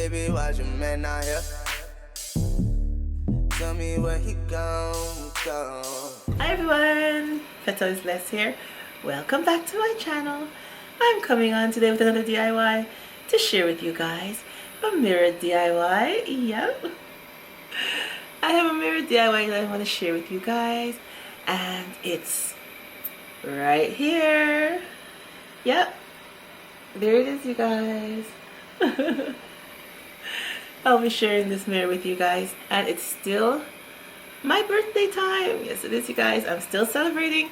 baby, watch your man out here. Tell me where he gone. Hi everyone, Feta is Les here. Welcome back to my channel. I'm coming on today with another DIY to share with you guys. A mirror DIY, yep. I have a mirror DIY that I want to share with you guys, and it's right here. Yep, there it is, you guys. I'll be sharing this mirror with you guys, and it's still my birthday time. Yes, it is, you guys. I'm still celebrating.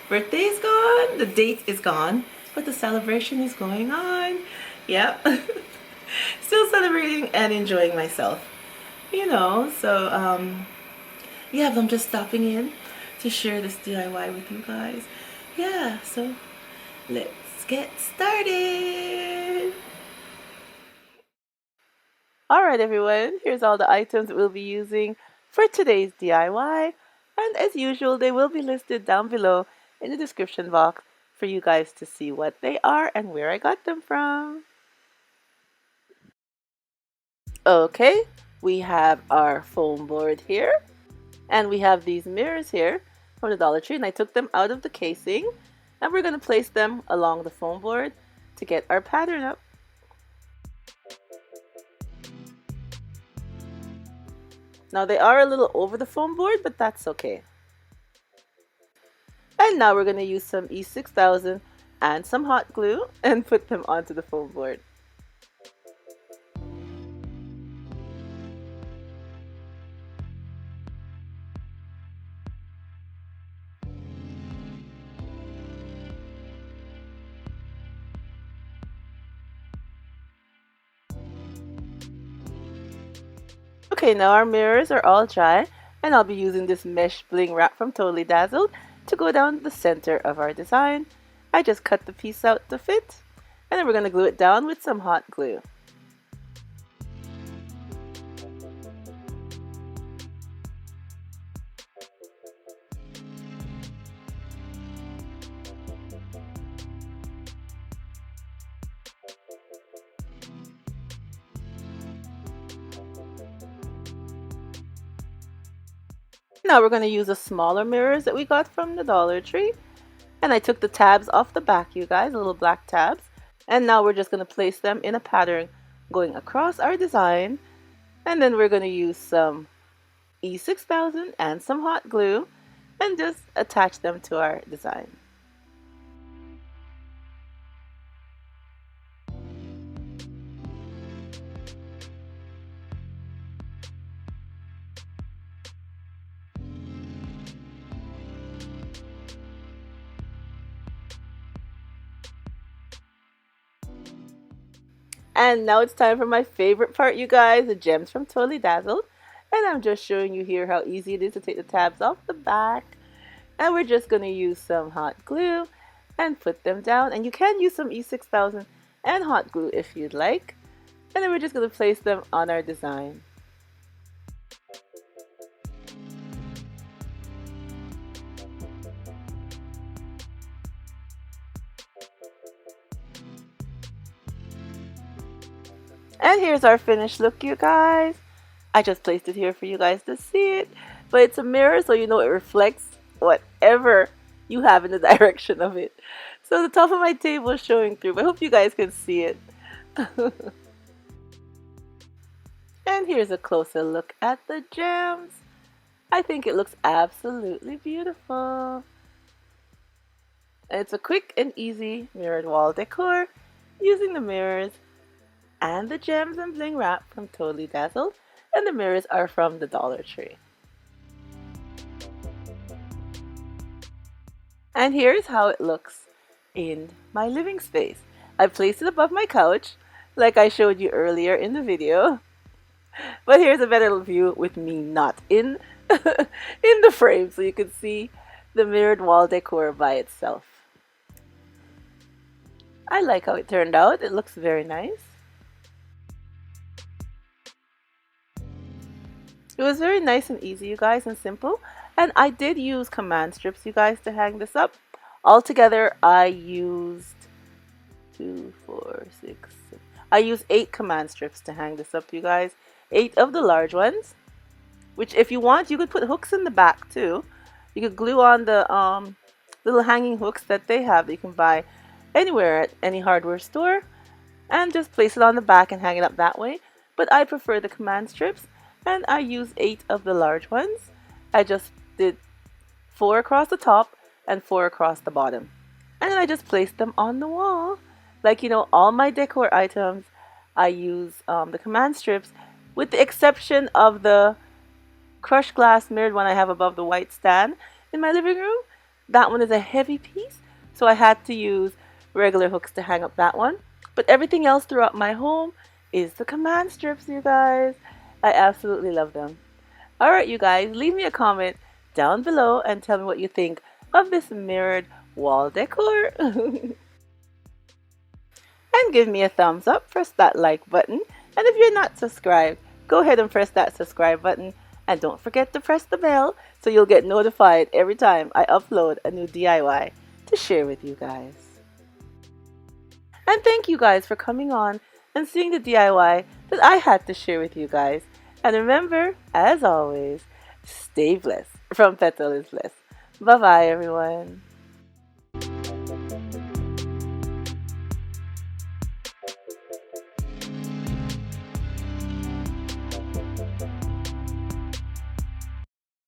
Birthday is gone, the date is gone, but the celebration is going on. Yep. Still celebrating and enjoying myself, you know. So yeah, I'm just stopping in to share this DIY with you guys. Yeah, so let's get started. Alright everyone, here's all the items we'll be using for today's DIY, and as usual they will be listed down below in the description box for you guys to see what they are and where I got them from. Okay, we have our foam board here, and we have these mirrors here from the Dollar Tree, and I took them out of the casing, and we're going to place them along the foam board to get our pattern up. Now they are a little over the foam board, but that's okay. And now we're going to use some E6000 and some hot glue and put them onto the foam board. Okay, now our mirrors are all dry, and I'll be using this mesh bling wrap from Totally Dazzled to go down the center of our design. I just cut the piece out to fit, and then we're going to glue it down with some hot glue. Now we're going to use the smaller mirrors that we got from the Dollar Tree. And I took the tabs off the back, you guys, the little black tabs. And now we're just going to place them in a pattern going across our design. And then we're going to use some E6000 and some hot glue and just attach them to our design. And now it's time for my favorite part, you guys, the gems from Totally Dazzled. And I'm just showing you here how easy it is to take the tabs off the back. And we're just going to use some hot glue and put them down. And you can use some E6000 and hot glue if you'd like. And then we're just going to place them on our design. And here's our finished look, you guys. I just placed it here for you guys to see it. But it's a mirror, so you know it reflects whatever you have in the direction of it. So the top of my table is showing through. I hope you guys can see it. And here's a closer look at the gems. I think it looks absolutely beautiful. And it's a quick and easy mirrored wall decor using the mirrors and the gems and bling wrap from Totally Dazzled, and the mirrors are from the Dollar Tree. And here's how it looks in my living space. I placed it above my couch like I showed you earlier in the video, but here's a better view with me not in in the frame, so you can see the mirrored wall decor by itself. I like how it turned out. It looks very nice. It was very nice and easy, you guys, and simple. And I did use command strips, you guys, to hang this up. Altogether, I used I use 8 command strips to hang this up, you guys. 8 of the large ones, which if you want, you could put hooks in the back too. You could glue on the little hanging hooks that they have that you can buy anywhere at any hardware store, and just place it on the back and hang it up that way. But I prefer the command strips, and I use 8 of the large ones. I just did 4 across the top and 4 across the bottom, and then I just placed them on the wall. Like, you know, all my decor items, I use the command strips, with the exception of the crushed glass mirrored one I have above the white stand in my living room. That one is a heavy piece, so I had to use regular hooks to hang up that one. But everything else throughout my home is the command strips, you guys. I absolutely love them. Alright, you guys, leave me a comment down below and tell me what you think of this mirrored wall decor. And give me a thumbs up, press that like button, and if you're not subscribed, go ahead and press that subscribe button, and don't forget to press the bell so you'll get notified every time I upload a new DIY to share with you guys. And thank you guys for coming on and seeing the DIY that I had to share with you guys. And remember, as always, stay blessed from Petal is Blessed. Bye bye everyone.